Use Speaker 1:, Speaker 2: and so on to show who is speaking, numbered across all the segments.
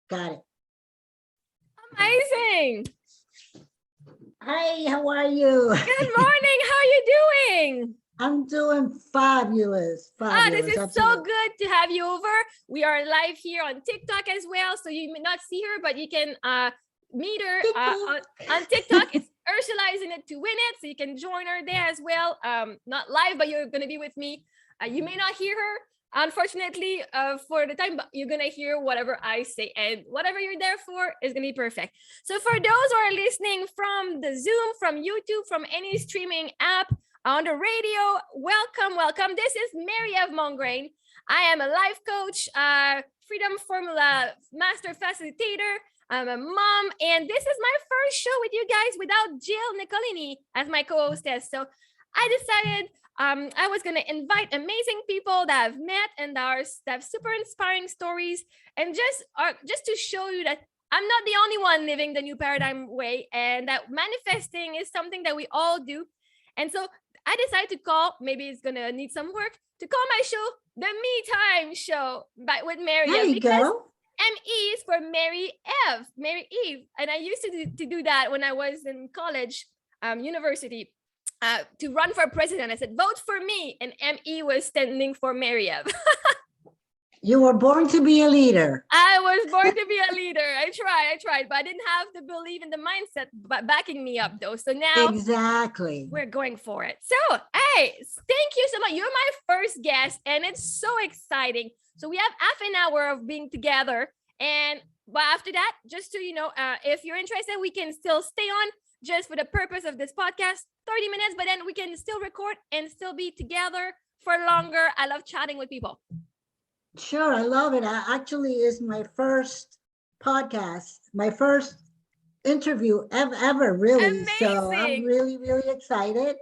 Speaker 1: Got it.
Speaker 2: Amazing.
Speaker 1: Hi, how are you?
Speaker 2: Good morning. How are you doing?
Speaker 1: I'm doing fabulous.
Speaker 2: This is
Speaker 1: Absolutely.
Speaker 2: so good to have you over. We are live here on TikTok as well, so you may not see her, but you can meet her on TikTok. It's Ursula is in it to win it, so you can join her there as well. Not live, but you're gonna be with me. You may not hear her, unfortunately, for the time, but you're gonna hear whatever I say, and whatever you're there for is gonna be perfect. So for those who are listening from the Zoom, from YouTube, from any streaming app, on the radio, welcome. This is Marie-Ève Mongrain. I am a life coach, Freedom Formula Master Facilitator. I'm a mom, and this is my first show with you guys without Jill Nicolini as my co-hostess. So I decided I was going to invite amazing people that I've met and that have super inspiring stories, and just to show you that I'm not the only one living the new paradigm way, and that manifesting is something that we all do. And so I decided to call, maybe it's going to need some work, to call my show the Me Time Show with Marie-Ève.
Speaker 1: There you go.
Speaker 2: M-E is for Marie-Ève, Marie-Ève. And I used to do that when I was in college, university, to run for president. I said, vote for me. And M-E was standing for Marie-Ève.
Speaker 1: You were born to be a leader.
Speaker 2: I was born to be a leader. I tried, but I didn't have the belief in the mindset backing me up though. So now
Speaker 1: exactly,
Speaker 2: we're going for it. So, hey, thank you so much. You're my first guest, and it's so exciting. So we have half an hour of being together, but after that, just so you know, if you're interested, we can still stay on just for the purpose of this podcast, 30 minutes, but then we can still record and still be together for longer. I love chatting with people.
Speaker 1: Sure, I love it. Actually, is my first podcast, my first interview ever, really.
Speaker 2: Amazing.
Speaker 1: So I'm really excited,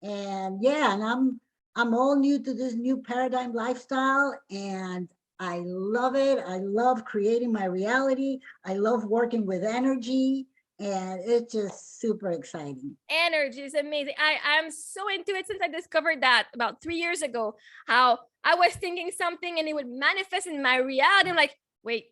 Speaker 1: and yeah, and I'm all new to this new paradigm lifestyle, and I love it. I love creating my reality. I love working with energy, and it's just super exciting.
Speaker 2: Energy is amazing. I'm so into it since I discovered that about 3 years ago, how I was thinking something and it would manifest in my reality. I'm like, wait,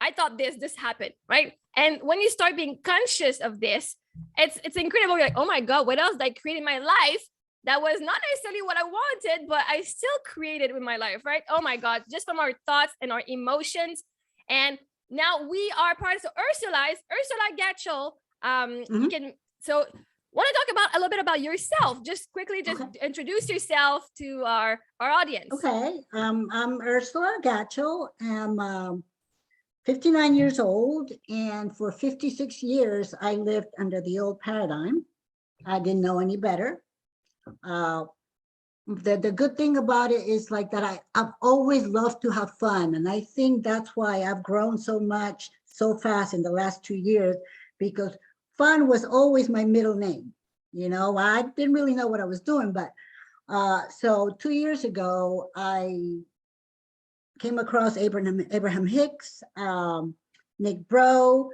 Speaker 2: I thought this happened, right? And when you start being conscious of this, it's incredible. You're like, oh my God, what else did I create in my life that was not necessarily what I wanted, but I still created with my life, right? Oh my God, just from our thoughts and our emotions. And now we are part of Ursula Gatchell. So want to talk about a little bit about yourself, just quickly, introduce yourself to our audience.
Speaker 1: Okay, I'm Ursula Gatchell. I'm 59 years old, and for 56 years I lived under the old paradigm. I didn't know any better. The good thing about it is like that I've always loved to have fun, and I think that's why I've grown so much so fast in the last 2 years, because fun was always my middle name. You know, I didn't really know what I was doing, but so 2 years ago, I came across Abraham Hicks, Nick Bro,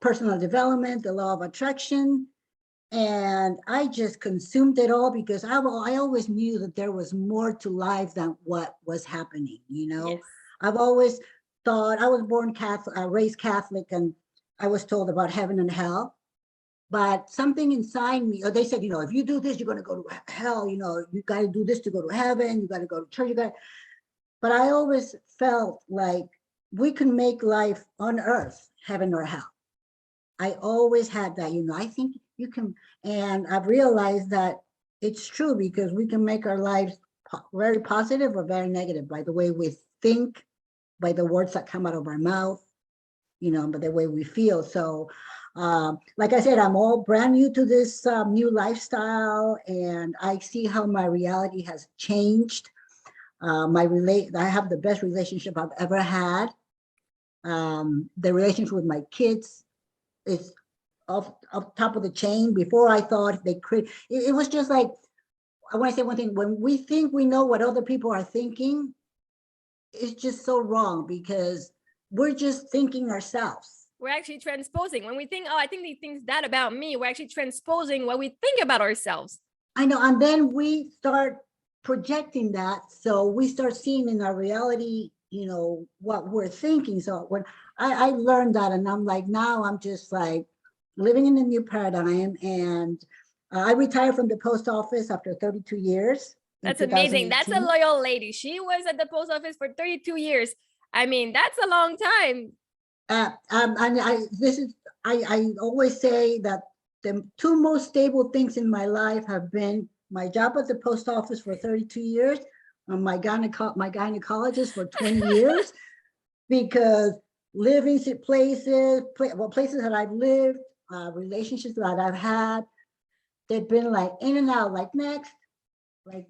Speaker 1: personal development, the law of attraction, and I just consumed it all because I always knew that there was more to life than what was happening. You know, yes. I've always thought, I was born Catholic, raised Catholic, and I was told about heaven and hell. But something inside me, or they said, you know, if you do this, you're going to go to hell. You know, you got to do this to go to heaven. You got to go to church. But I always felt like we can make life on earth, heaven or hell. I always had that, you know, I think you can. And I've realized that it's true, because we can make our lives very positive or very negative by the way we think, by the words that come out of our mouth, you know, by the way we feel. So like I said, I'm all brand new to this new lifestyle, and I see how my reality has changed. I have the best relationship I've ever had. The relationship with my kids is off top of the chain. Before, I thought they could. It was just like, I want to say one thing. When we think we know what other people are thinking, it's just so wrong, because we're just thinking ourselves.
Speaker 2: We're actually transposing. When we think, oh, I think he thinks that about me, we're actually transposing what we think about ourselves.
Speaker 1: I know. And then we start projecting that. So we start seeing in our reality, what we're thinking. So when I learned that, and I'm like, now I'm just like living in a new paradigm. And I retired from the post office after 32 years.
Speaker 2: That's amazing. That's a loyal lady. She was at the post office for 32 years. I mean, that's a long time.
Speaker 1: And I always say that the two most stable things in my life have been my job at the post office for 32 years, and my gynecologist for 20 years, because living places that I've lived, relationships that I've had, they've been like in and out, like next, because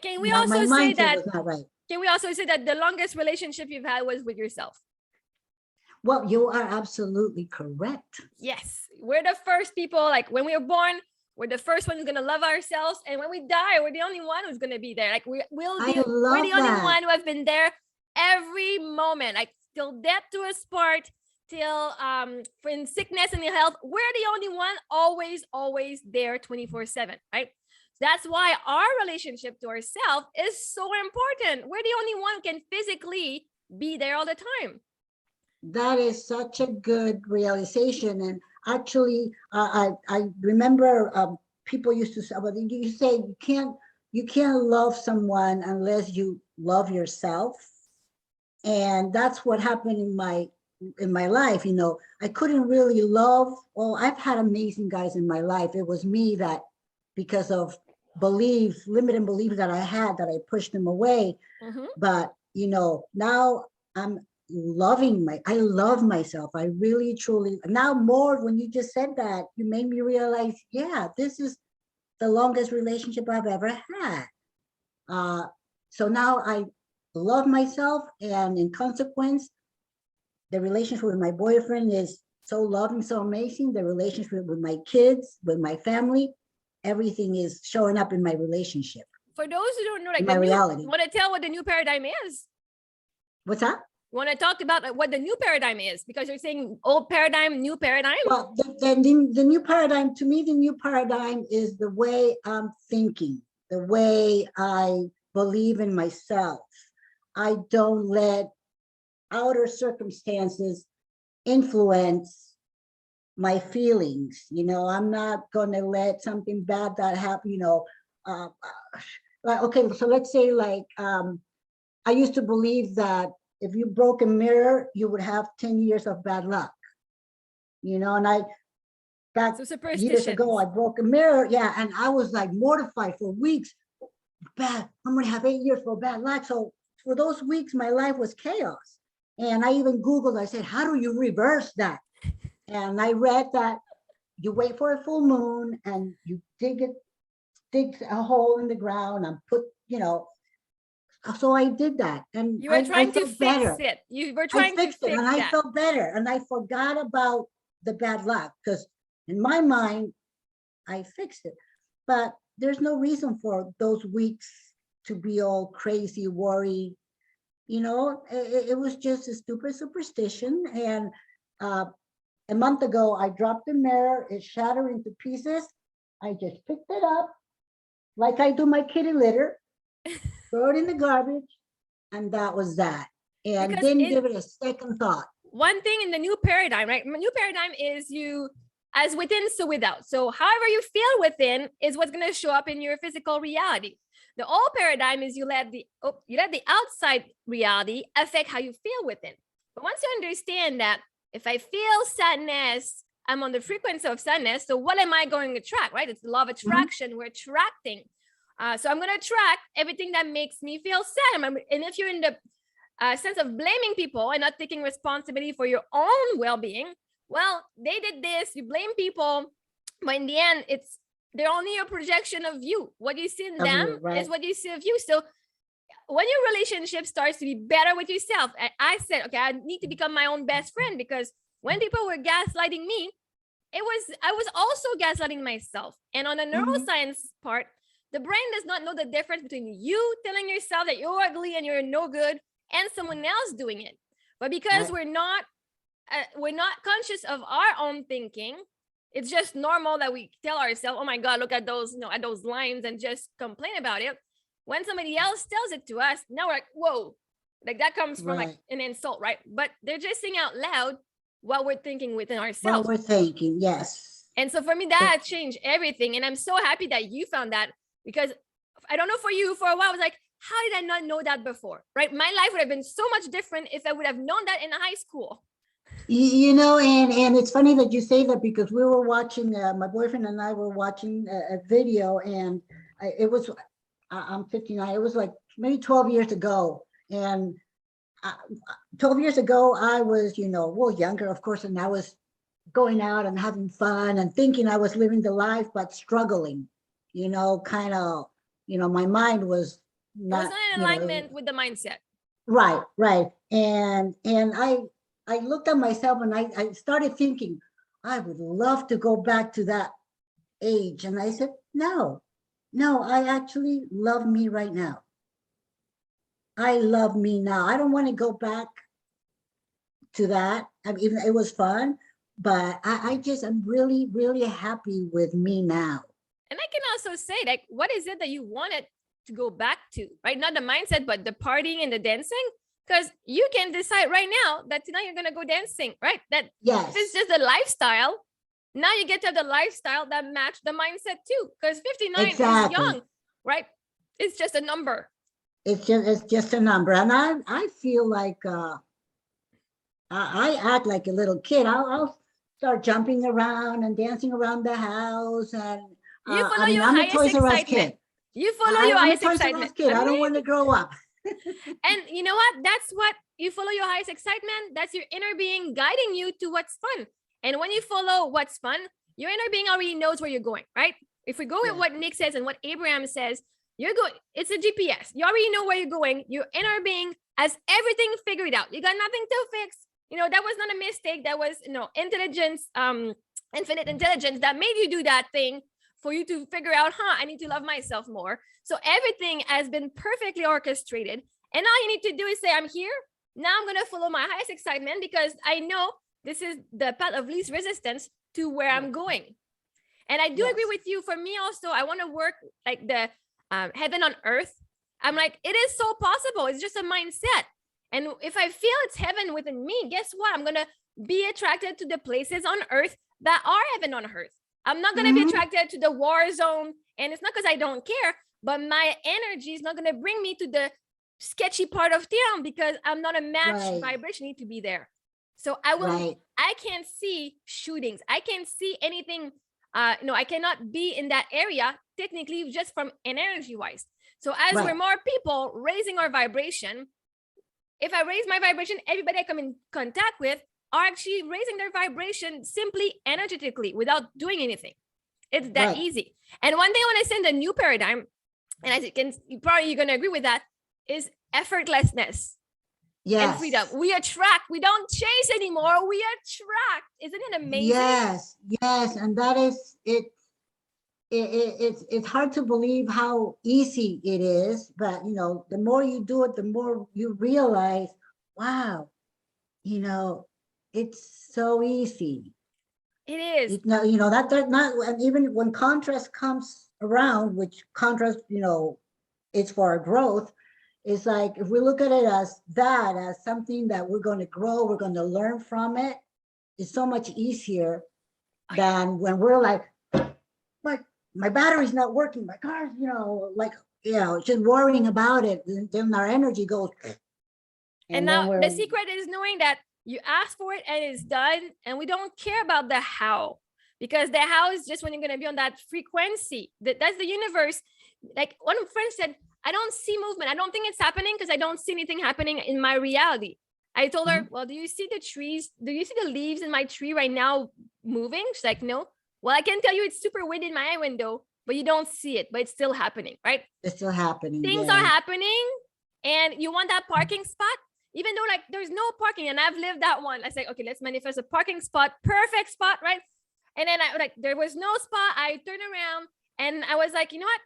Speaker 2: Can we
Speaker 1: my
Speaker 2: also say
Speaker 1: mindset
Speaker 2: that?
Speaker 1: was not right.
Speaker 2: Can we also say that the longest relationship you've had was with yourself?
Speaker 1: Well, you are absolutely correct.
Speaker 2: Yes, we're the first people. Like when we were born, we're the first ones gonna love ourselves, and when we die, we're the only one who's gonna be there. Like we're the only one who have been there every moment, like till death do us part, till for in sickness and in health. We're the only one always there 24/7, right? That's why our relationship to ourselves is so important. We're the only one who can physically be there all the time.
Speaker 1: That is such a good realization. And actually, I remember people used to say, well, you say you can't love someone unless you love yourself. And that's what happened in my life. I couldn't really love. Oh, I've had amazing guys in my life. It was me that, because of limited beliefs that I had, that I pushed them away.
Speaker 2: Mm-hmm.
Speaker 1: But now I love myself. I really, truly, now more, when you just said that, you made me realize, yeah, this is the longest relationship I've ever had. So now I love myself, and in consequence, the relationship with my boyfriend is so loving, so amazing. The relationship with my kids, with my family, everything is showing up in my relationship.
Speaker 2: For those who don't know, like
Speaker 1: my reality.
Speaker 2: Want to tell what the new paradigm is?
Speaker 1: What's that?
Speaker 2: Want to talk about what the new paradigm is, because you're saying old paradigm, new paradigm?
Speaker 1: Well, the new paradigm, to me, the new paradigm is the way I'm thinking, the way I believe in myself. I don't let outer circumstances influence my feelings. I'm not going to let something bad that happen, okay, so let's say I used to believe that if you broke a mirror, you would have 10 years of bad luck. And back years ago, I broke a mirror. Yeah. And I was like mortified for weeks. I'm going to have 8 years for bad luck. So for those weeks, my life was chaos. And I even Googled, I said, how do you reverse that? And I read that you wait for a full moon and you dig a hole in the ground and put, so I did that, and
Speaker 2: you were trying to fix it.
Speaker 1: You were trying to fix it, and I felt better, and I forgot about the bad luck, because in my mind, I fixed it. But there's no reason for those weeks to be all crazy, worried. It was just a stupid superstition. And a month ago, I dropped the mirror. It shattered into pieces. I just picked it up, like I do my kitty litter. Throw it in the garbage, and that was that. And didn't give it a second thought.
Speaker 2: One thing in the new paradigm, right? New paradigm is you as within, so without. So however you feel within is what's going to show up in your physical reality. The old paradigm is you let the outside reality affect how you feel within. But once you understand that if I feel sadness, I'm on the frequency of sadness. So what am I going to attract, right? It's the law of attraction. Mm-hmm. We're attracting. So I'm going to attract everything that makes me feel sad. And if you're in the sense of blaming people and not taking responsibility for your own well-being, well, they did this, you blame people, but in the end, they're only a projection of you. What you see in them is what you see of you. So when your relationship starts to be better with yourself, I said, okay, I need to become my own best friend, because when people were gaslighting me, I was also gaslighting myself. And on the neuroscience part, the brain does not know the difference between you telling yourself that you're ugly and you're no good and someone else doing it. But because we're not conscious of our own thinking, it's just normal that we tell ourselves, oh my God, look at those, at those lines, and just complain about it. When somebody else tells it to us, now we're like, whoa, like that comes from like an insult, right? But they're just saying out loud what we're thinking within ourselves.
Speaker 1: What we're thinking, yes.
Speaker 2: And so for me, that changed everything. And I'm so happy that you found that, because I don't know for you, for a while, I was like, how did I not know that before, right? My life would have been so much different if I would have known that in high school.
Speaker 1: You know, and it's funny that you say that, because we were watching, my boyfriend and I were watching a video, and it was, I'm 59, it was like maybe 12 years ago. And 12 years ago, I was, you know, well, younger, of course, and I was going out and having fun and thinking I was living the life, but struggling, you know, kind of, you know, my mind was not,
Speaker 2: it was not in alignment with the mindset.
Speaker 1: Right. And I looked at myself, and I started thinking, I would love to go back to that age. And I said, no, I actually love me right now. I love me now. I don't want to go back to that. I mean, even it was fun, but I'm really, really happy with me now.
Speaker 2: And I can also say, like, what is it that you wanted to go back to, right? Not the mindset, but the partying and the dancing. Because you can decide right now that tonight you're going to go dancing, right? That
Speaker 1: yes,
Speaker 2: it's just the lifestyle. Now you get to have the lifestyle that match the mindset too. Because 59 is young, right? It's just a number.
Speaker 1: It's just a number. And I feel like I act like a little kid. I'll start jumping around and dancing around the house. And
Speaker 2: you follow your highest excitement. You follow your highest excitement.
Speaker 1: Kid. I don't want to grow up.
Speaker 2: And you know what? That's what you follow your highest excitement. That's your inner being guiding you to what's fun. And when you follow what's fun, your inner being already knows where you're going, right? If we go with what Nick says and what Abraham says, you're going, it's a GPS. You already know where you're going. Your inner being has everything figured out. You got nothing to fix. You know, that was not a mistake. That was, you know, intelligence, infinite intelligence that made you do that thing for you to figure out, I need to love myself more. So everything has been perfectly orchestrated. And all you need to do is say, I'm here. Now I'm going to follow my highest excitement, because I know this is the path of least resistance to where I'm going. And I do agree with you. For me also, I want to work like the heaven on earth. I'm like, it is so possible. It's just a mindset. And if I feel it's heaven within me, guess what? I'm going to be attracted to the places on earth that are heaven on earth. I'm not going to be attracted to the war zone. And it's not because I don't care, but my energy is not going to bring me to the sketchy part of town, because I'm not a match vibration need to be there. So I will, I can't see shootings. I can't see anything. No, I cannot be in that area technically, just from energy wise. So as we're more people raising our vibration, if I raise my vibration, everybody I come in contact with are actually raising their vibration simply energetically without doing anything. It's that easy. And one thing I want to say in the new paradigm, and as you can, you're going to agree with that, is effortlessness and freedom. We attract, we don't chase anymore. We attract. Isn't it amazing?
Speaker 1: Yes. And that is it. It's hard to believe how easy it is, but you know, the more you do it, the more you realize, wow, you know, it's so easy.
Speaker 2: It is.
Speaker 1: You know, that not, and even when contrast comes around, which contrast, you know, it's for our growth. It's like, if we look at it as that, as something that we're going to grow, we're going to learn from it, it's so much easier than when we're like my battery's not working, my car's, you know, like, you know, just worrying about it. Then our energy goes.
Speaker 2: And now the secret is knowing that you ask for it and it's done. And we don't care about the how, because the how is just when you're going to be on that frequency. That's the universe. Like one friend said, I don't see movement. I don't think it's happening because I don't see anything happening in my reality. I told her, well, do you see the trees? Do you see the leaves in my tree right now moving? She's like, no. Well, I can tell you it's super windy in my window, but you don't see it, but it's still happening, right?
Speaker 1: It's still happening.
Speaker 2: Things are happening, and you want that parking spot, even though like there's no parking, and I've lived that one. I say, okay, let's manifest a parking spot, perfect spot, right? And then there was no spot. I turned around and I was like, you know what?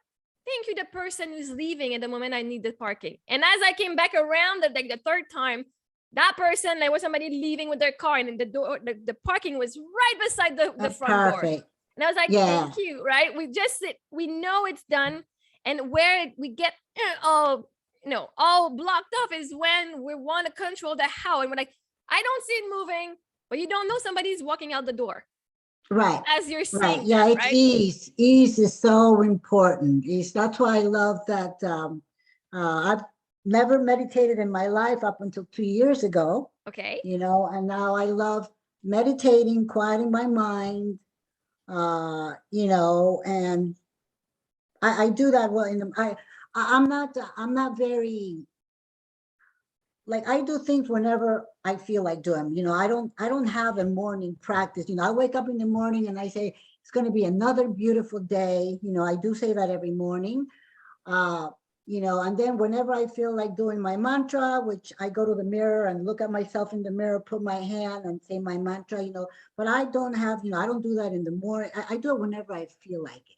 Speaker 2: Thank you, the person who's leaving at the moment I need the parking. And as I came back around, the third time, that person, there was somebody leaving with their car, and the door, the parking was right beside the front door. And I was like, thank you, right? We know it's done. And where we get all, all blocked off is when we want to control the how. And we're like, I don't see it moving, but you don't know somebody's walking out the door.
Speaker 1: Right.
Speaker 2: As you're
Speaker 1: Right.
Speaker 2: saying
Speaker 1: Yeah,
Speaker 2: that,
Speaker 1: it's
Speaker 2: right?
Speaker 1: ease. Ease is so important. Ease. That's why I love that. I've never meditated in my life up until 2 years ago,
Speaker 2: Okay.
Speaker 1: and now I love meditating, quieting my mind, and I do that well I'm not very, like, I do things whenever I feel like doing, I don't have a morning practice. I wake up in the morning and I say, it's going to be another beautiful day. I do say that every morning. And then whenever I feel like doing my mantra, which I go to the mirror and look at myself in the mirror, put my hand and say my mantra, but I don't have, I don't do that in the morning. I do it whenever I feel like it.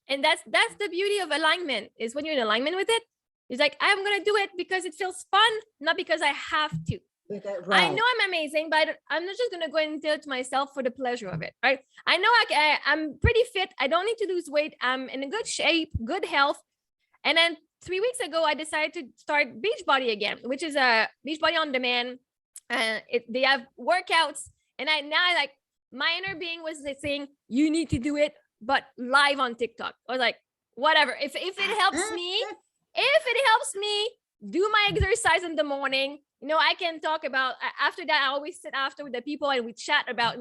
Speaker 2: And that's the beauty of alignment, is when you're in alignment with it. It's like, I'm going to do it because it feels fun, not because I have to.
Speaker 1: Right.
Speaker 2: I know I'm amazing, but I'm not just going to go and do it to myself for the pleasure of it, right? I know I'm pretty fit. I don't need to lose weight. I'm in a good shape, good health. And then 3 weeks ago, I decided to start Beachbody again, which is a Beachbody on demand. They have workouts. And my inner being was saying, you need to do it, but live on TikTok. I was like, whatever. If it helps me, do my exercise in the morning. I can talk about, after that, I always sit after with the people and we chat about,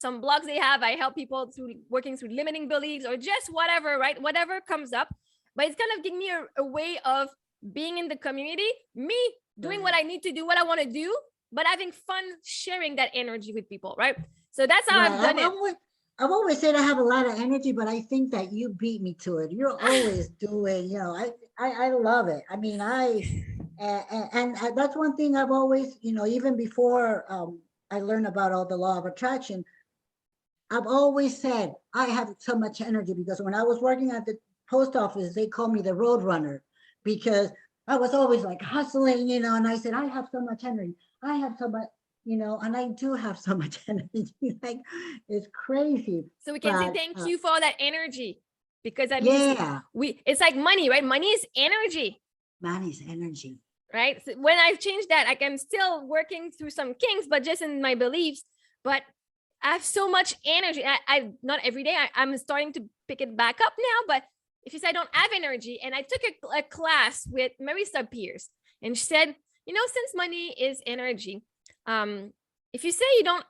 Speaker 2: some blogs they have. I help people through working through limiting beliefs or just whatever, right? Whatever comes up. But it's kind of giving me a way of being in the community, me doing what I need to do, what I want to do, but having fun sharing that energy with people, right? So that's how I've done it.
Speaker 1: I've always said I have a lot of energy, but I think that you beat me to it. You're always doing, I love it. I mean, and that's one thing I've always, even before I learned about all the law of attraction, I've always said I have so much energy, because when I was working at the post office, they called me the road runner, because I was always like hustling, and I said, I have so much energy. I have so much, and I do have so much energy. Like, it's crazy.
Speaker 2: So we can say thank you for all that energy, because that means it's like money, right? Money is energy.
Speaker 1: Money is energy.
Speaker 2: Right? So when I've changed that, I'm still working through some kinks, but just in my beliefs. But I have so much energy. I not every day. I'm starting to pick it back up now. But if you say I don't have energy, and I took a class with Marie-Ève Pierce, and she said, since money is energy, if you say you don't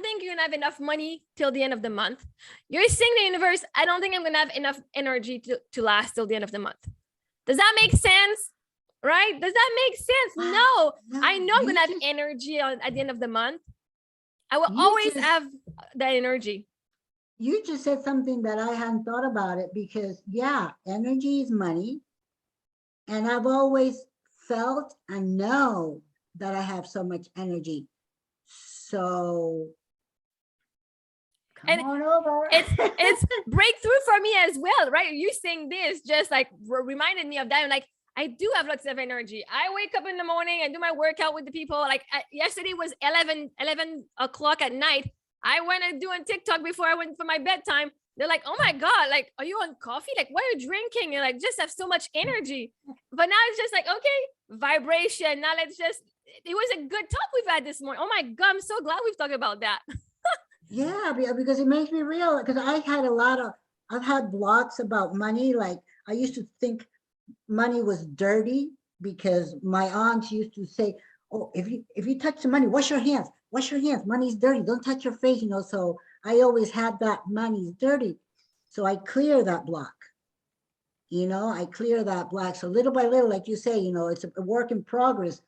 Speaker 2: think you're gonna have enough money till the end of the month, you're saying to the universe, I don't think I'm gonna have enough energy to last till the end of the month. Does that make sense? Right? Does that make sense? No, I know I'm gonna have energy at the end of the month. I will always have that energy.
Speaker 1: You just said something that I hadn't thought about it, because energy is money. And I've always felt and know that I have so much energy. So come on over.
Speaker 2: It's breakthrough for me as well, right? You saying this just like reminded me of that. I'm like, I do have lots of energy. I wake up in the morning, I do my workout with the people. Like yesterday was 11 o'clock at night. I went and doing TikTok before I went for my bedtime. They're like, oh my God, like, are you on coffee? Like, what are you drinking? You're like, just have so much energy. But now it's just like, okay, vibration. Now it was a good talk we've had this morning. Oh my God, I'm so glad we've talked about that.
Speaker 1: Yeah, because it makes me real. Because I've had blocks about money. Like, I used to think money was dirty, because my aunt used to say, oh, if you touch the money, wash your hands. Money's dirty. Don't touch your face, So I always had that money's dirty. So I clear that block. I clear that block. So little by little, like you say, it's a work in progress.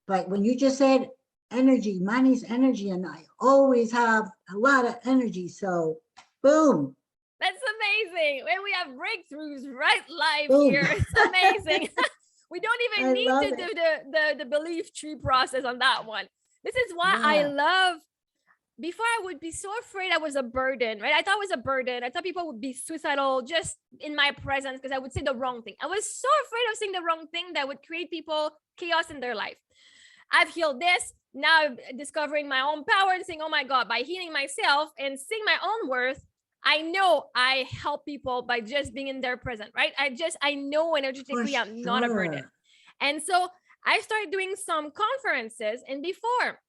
Speaker 1: But when you just said energy, money's energy, and I always have a lot of energy. So boom.
Speaker 2: That's amazing. When we have breakthroughs right live here. It's amazing. We don't even need to do the belief tree process on that one. This is why I love, before I would be so afraid I was a burden, right? I thought it was a burden. I thought people would be suicidal just in my presence because I would say the wrong thing. I was so afraid of saying the wrong thing that would create people chaos in their life. I've healed this. Now I'm discovering my own power and saying, oh my God, by healing myself and seeing my own worth, I know I help people by just being in their present, right? I know energetically I'm not a burden. And so I started doing some conferences, and before,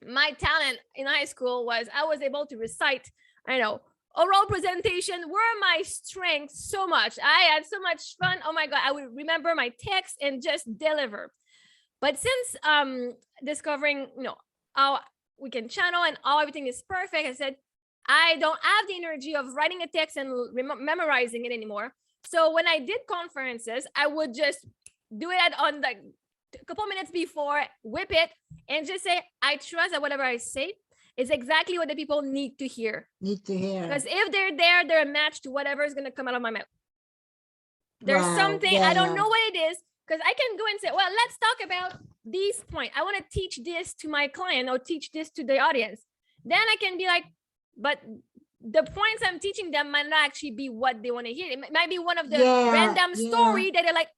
Speaker 2: my talent in high school was I was able to recite, I know, oral presentation were my strengths so much. I had so much fun. Oh my God, I would remember my text and just deliver. But since discovering, how we can channel and how everything is perfect, I said, I don't have the energy of writing a text and memorizing it anymore. So when I did conferences, I would just do it on like a couple minutes before, whip it, and just say, I trust that whatever I say is exactly what the people need to hear. Because if they're there, they're a match to whatever is going to come out of my mouth. There's something, I don't know what it is, because I can go and say, well, let's talk about these points. I want to teach this to my client or teach this to the audience. Then I can be like, but the points I'm teaching them might not actually be what they want to hear. It might be one of the random story that they're like,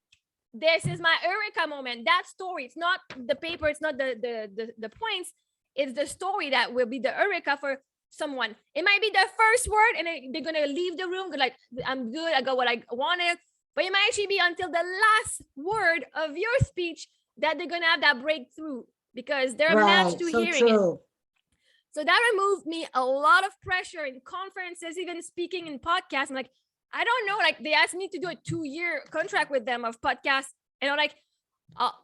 Speaker 2: this is my eureka moment. That story, it's not the paper, it's not the points, it's the story that will be the eureka for someone. It might be the first word and they're gonna leave the room like, I'm good, I got what I wanted. But it might actually be until the last word of your speech that they're gonna have that breakthrough, because they're matched to hearing it. So that removed me a lot of pressure in conferences, even speaking in podcasts. I'm like, I don't know, like they asked me to do a 2-year contract with them of podcasts. And I'm like,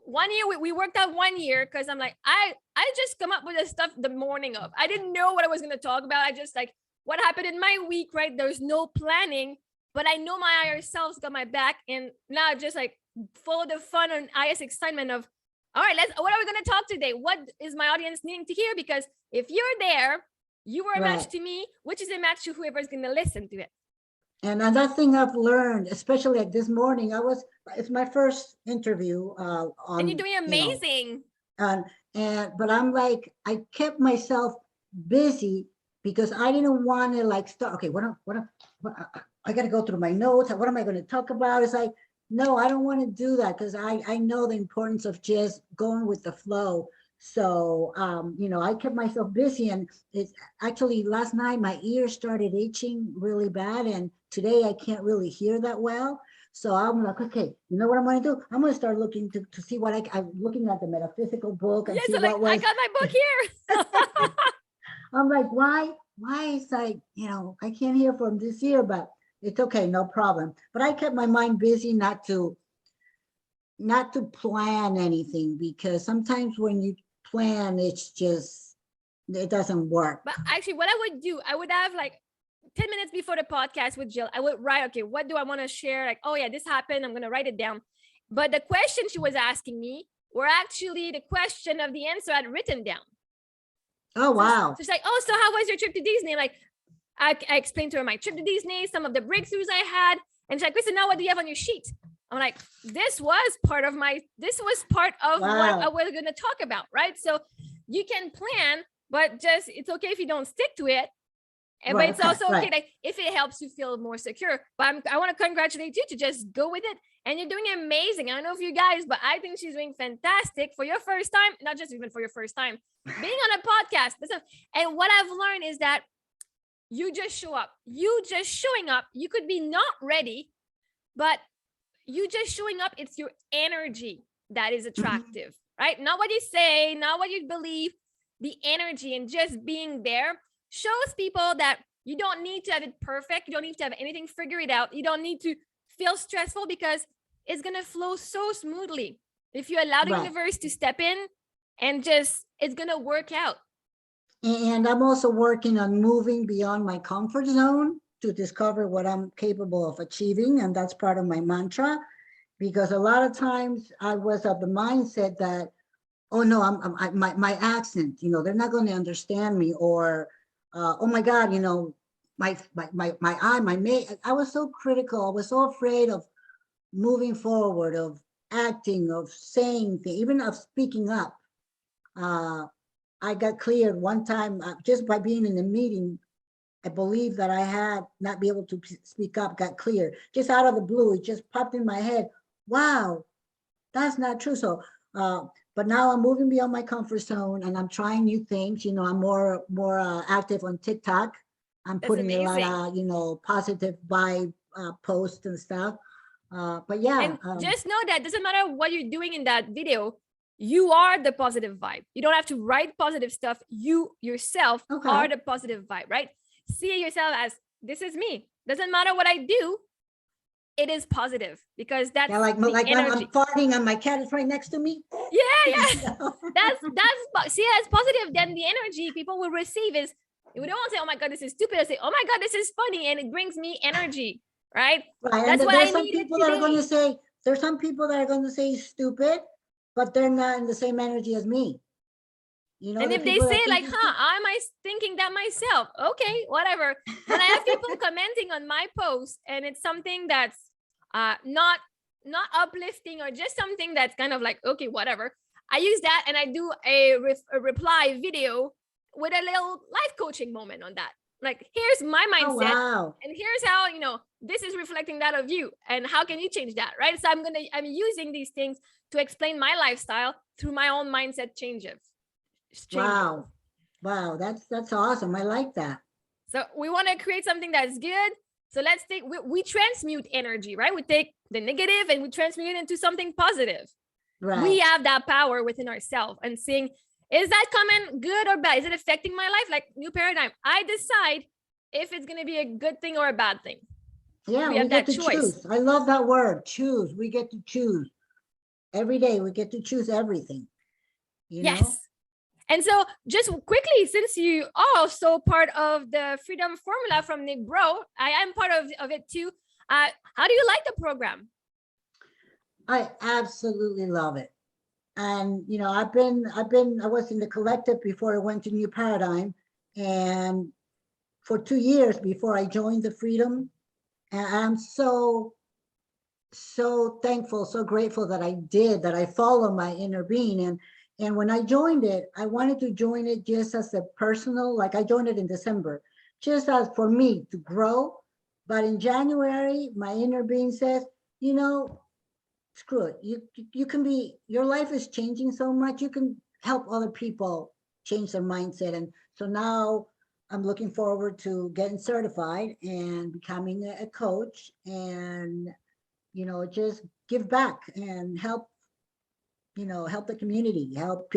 Speaker 2: 1 year, we worked out 1 year, because I'm like, I just come up with the stuff the morning of. I didn't know what I was going to talk about. I just like what happened in my week, right? There's no planning, but I know my higher self's got my back. And now just like follow the fun and highest excitement of, all right, what are we going to talk today? What is my audience needing to hear? Because if you're there, you were a match to me, which is a match to whoever's going to listen to it.
Speaker 1: And another thing I've learned, especially like this morning, it's my first interview.
Speaker 2: And you're doing amazing.
Speaker 1: But I'm like, I kept myself busy because I didn't want to like start. Okay, I got to go through my notes. What am I going to talk about? It's like, no, I don't want to do that, because I know the importance of just going with the flow. So, I kept myself busy, and it's actually last night, my ears started itching really bad. And today I can't really hear that well. So I'm like, okay, you know what I'm going to do? I'm going to start looking to see what I'm looking at the metaphysical book and see what was.
Speaker 2: I got my book here.
Speaker 1: I'm like, why is like, I can't hear from this year, but it's okay, no problem. But I kept my mind busy not to plan anything, because sometimes when you plan, it doesn't work.
Speaker 2: But actually, what I would do, I would have like 10 minutes before the podcast with Jill, I would write, okay, what do I want to share? Like, oh yeah, this happened. I'm going to write it down. But the question she was asking me were actually the question of the answer I'd written down.
Speaker 1: Oh, wow.
Speaker 2: So she's like, oh, so how was your trip to Disney? Like, I explained to her my trip to Disney, some of the breakthroughs I had. And she's like, Kristen, now what do you have on your sheet? I'm like, this was part of what I was going to talk about, right? So you can plan, but just, it's okay if you don't stick to it. But it's also okay like, if it helps you feel more secure. But I want to congratulate you to just go with it. And you're doing amazing. I don't know if you guys, but I think she's doing fantastic for your first time, not just even for your first time, being on a podcast. And what I've learned is that you just show up. You just showing up. You could be not ready, but you just showing up, it's your energy that is attractive, right? Not what you say, not what you believe, the energy, and just being there shows people that you don't need to have it perfect. You don't need to have anything figured out. You don't need to feel stressful, because it's going to flow so smoothly. If you allow the universe to step in and just, it's going to work out.
Speaker 1: And I'm also working on moving beyond my comfort zone to discover what I'm capable of achieving. And that's part of my mantra, because a lot of times I was of the mindset that, oh no, my accent, they're not going to understand me, or, oh my God, my eye, my mate. I was so critical. I was so afraid of moving forward, of acting, of saying things, even of speaking up. I got cleared one time just by being in a meeting. I believe that I had not be able to speak up, got cleared just out of the blue. It just popped in my head. Wow, that's not true. So, but now I'm moving beyond my comfort zone, and I'm trying new things. I'm more active on TikTok. I'm
Speaker 2: That's
Speaker 1: putting a lot
Speaker 2: amazing.
Speaker 1: of, positive vibe posts and stuff. But yeah,
Speaker 2: And just know that doesn't matter what you're doing in that video, you are the positive vibe. You don't have to write positive stuff. You yourself
Speaker 1: okay.
Speaker 2: are the positive vibe, right? See yourself as this is me. Doesn't matter what I do, it is positive because that's
Speaker 1: Yeah, like
Speaker 2: the
Speaker 1: when
Speaker 2: energy.
Speaker 1: I'm farting and my cat is right next to me.
Speaker 2: Yeah. That's see as positive. Then the energy people will receive is we don't say, oh my God, this is stupid. I say, oh my God, this is funny. And it brings me energy, right?
Speaker 1: Right. And
Speaker 2: That's what
Speaker 1: there's
Speaker 2: I
Speaker 1: some
Speaker 2: needed
Speaker 1: people that are going to
Speaker 2: today.
Speaker 1: say, there's some people that are going to say stupid, but they're not in the same energy as me.
Speaker 2: And
Speaker 1: The
Speaker 2: if they
Speaker 1: people
Speaker 2: say
Speaker 1: that think
Speaker 2: like,
Speaker 1: it's
Speaker 2: huh, am I thinking that myself? Okay, whatever. When I have people commenting on my post and it's something that's not uplifting or just something that's kind of like, okay, whatever. I use that and I do a reply video with a little life coaching moment on that. Like, here's my
Speaker 1: oh,
Speaker 2: mindset
Speaker 1: wow.
Speaker 2: and here's how, this is reflecting that of you and how can you change that, right? So I'm using these things to explain my lifestyle through my own mindset changes.
Speaker 1: Wow. Wow. That's awesome. I like that.
Speaker 2: So we want to create something that's good. So let's take, we transmute energy, right? We take the negative and we transmute it into something positive.
Speaker 1: Right.
Speaker 2: We have that power within ourselves and seeing, is that comment good or bad? Is it affecting my life? Like new paradigm. I decide if it's going to be a good thing or a bad thing.
Speaker 1: Yeah,
Speaker 2: We
Speaker 1: we
Speaker 2: have
Speaker 1: get
Speaker 2: that
Speaker 1: to
Speaker 2: choice.
Speaker 1: choose. I love that word, choose. We get to choose. Every day we get to choose everything.
Speaker 2: Yes. And so just quickly, since you are also part of the Freedom Formula from Nick Bro, I am part of it too. How do you like the program?
Speaker 1: I absolutely love it. And I was in the collective before I went to New Paradigm, and for 2 years before I joined the Freedom. And I'm so thankful, so grateful that I follow my inner being. And when I joined it, I wanted to join it just as a personal, like I joined it in December, just as for me to grow. But in January, my inner being says, screw it. You can be, your life is changing so much. You can help other people change their mindset. And so now I'm looking forward to getting certified and becoming a coach and, just give back and help the community, help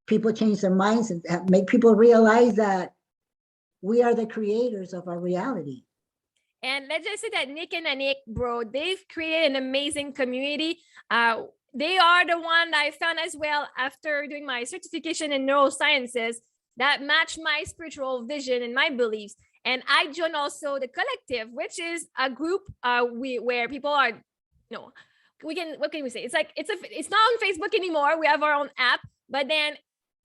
Speaker 1: people change their minds and make people realize that we are the creators of our reality.
Speaker 2: And let's just say that Nick and Anik, bro, they've created an amazing community. They are the one that I found as well after doing my certification in neurosciences that match my spiritual vision and my beliefs. And I joined also the collective, which is a group where people are, what can we say? It's like, it's not on Facebook anymore. We have our own app, but then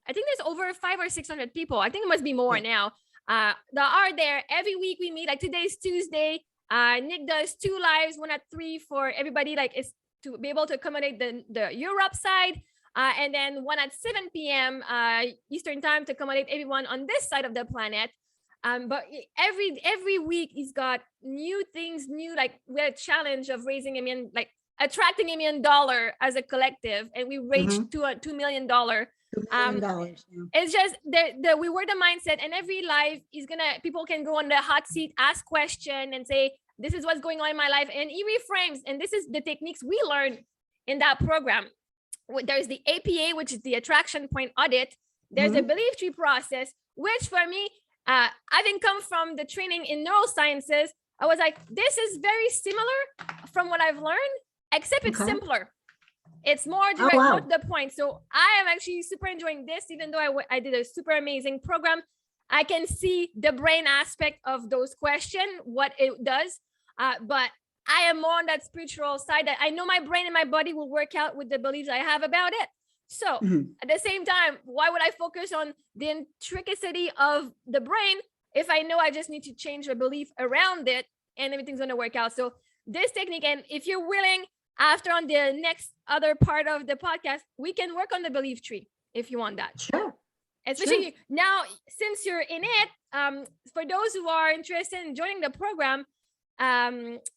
Speaker 2: I think there's over 500 or 600 people. I think it must be more now. That are there every week. We meet, like today's Tuesday. Nick does 2 lives, 1 at 3 for everybody, like it's to be able to accommodate the Europe side, and then 1 at 7 p.m. Eastern time to accommodate everyone on this side of the planet. But every week he's got new things, like we had a challenge of raising attracting $1 million as a collective, and we reached $2 million.
Speaker 1: $2 million.
Speaker 2: It's just we were the mindset, and every live is people can go on the hot seat, ask question and say, this is what's going on in my life. And he reframes, and this is the techniques we learned in that program. There's the APA, which is the attraction point audit. There's the belief tree process, which for me, having come from the training in neurosciences, I was like, this is very similar from what I've learned, except it's simpler. It's more direct, more to the point. So I am actually super enjoying this, even though I did a super amazing program. I can see the brain aspect of those questions, what it does. But I am more on that spiritual side that I know my brain and my body will work out with the beliefs I have about it. So at the same time, why would I focus on the intricacy of the brain if I know I just need to change the belief around it and everything's going to work out? So this technique, and if you're willing, after on the next other part of the podcast, we can work on the belief tree if you want that.
Speaker 1: Sure.
Speaker 2: Especially now, since you're in it, for those who are interested in joining the program,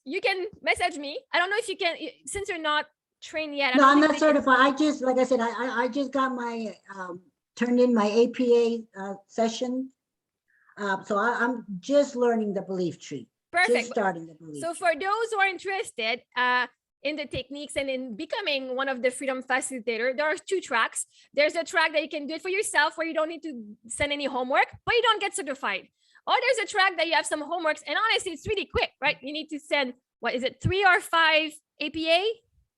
Speaker 2: you can message me. I don't know if you can, since you're not trained yet.
Speaker 1: No, I'm not certified. I just, like I said, I just got my, turned in my APA session. So I'm just learning the belief tree.
Speaker 2: Perfect.
Speaker 1: Just starting the belief.
Speaker 2: So for those who are interested in the techniques and in becoming one of the freedom facilitator, there are 2 tracks. There's a track that you can do it for yourself where you don't need to send any homework, but you don't get certified. Or there's a track that you have some homeworks, and honestly, it's really quick, right? You need to send, what is it, 3 or 5 APA?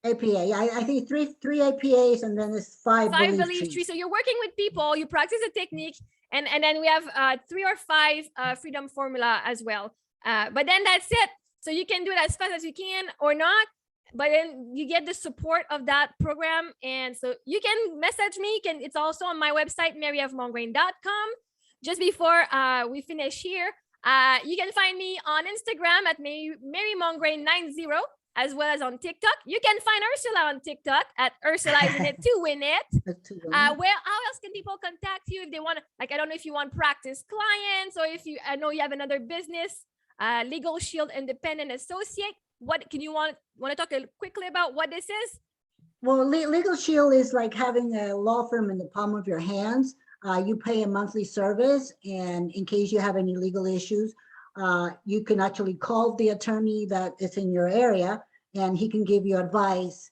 Speaker 1: APA, I think three APAs, and then there's 5 belief trees.
Speaker 2: So you're working with people, you practice the technique, and then we have 3 or 5 freedom formula as well. But then that's it. So you can do it as fast as you can or not, but then you get the support of that program. And so you can message me. It's also on my website, marie-ève.com. Just before we finish here, you can find me on Instagram at Mary-Mongrain90, as well as on TikTok. You can find Ursula on TikTok at Ursula is in it to win it. How else can people contact you if they want to, like, I don't know if you want practice clients, or if I know you have another business, LegalShield Independent Associate. What can you want to talk quickly about what this is?
Speaker 1: Well, LegalShield is like having a law firm in the palm of your hands. You pay a monthly service, and in case you have any legal issues, you can actually call the attorney that is in your area, and he can give you advice.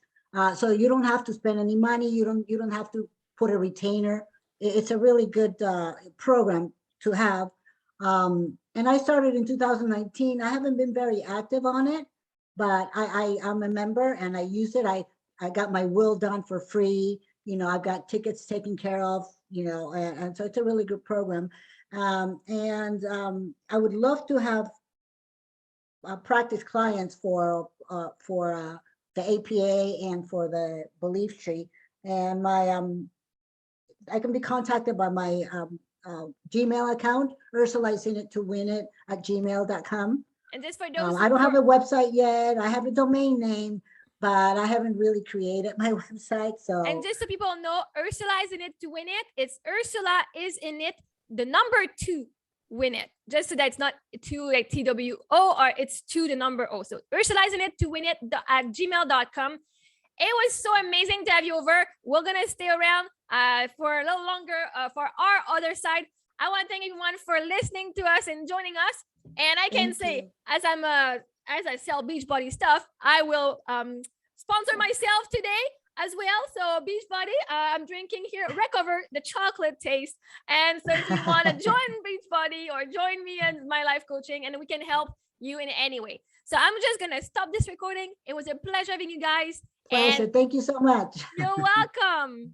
Speaker 1: So you don't have to spend any money. You don't have to put a retainer. It's a really good program to have. And I started in 2019. I haven't been very active on it, but I'm a member and I use it. I got my will done for free. You know, I've got tickets taken care of, you know, and so it's a really good program. I would love to have practice clients for the APA and for the belief tree. And my I can be contacted by my Gmail account, Ursula is in it to win it at gmail.com.
Speaker 2: And just for those,
Speaker 1: I don't have a website yet. I have a domain name, but I haven't really created my website. So, and
Speaker 2: just so people know, Ursula is in it to win it. It's Ursula is in it, the number 2, win it. Just so that it's not 2 like TWO, or it's 2 the number O. So Ursula is in it to win it at gmail.com. It was so amazing to have you over. We're gonna stay around for a little longer for our other side. I want to thank everyone for listening to us and joining us. And I can say, as I sell Beachbody stuff, I will sponsor myself today as well. So Beachbody, I'm drinking here, Recover the chocolate taste. And so if you want to join Beachbody or join me in my life coaching, and we can help you in any way. So I'm just gonna stop this recording. It was a pleasure having you guys.
Speaker 1: Pleasure. Thank you so much.
Speaker 2: You're welcome.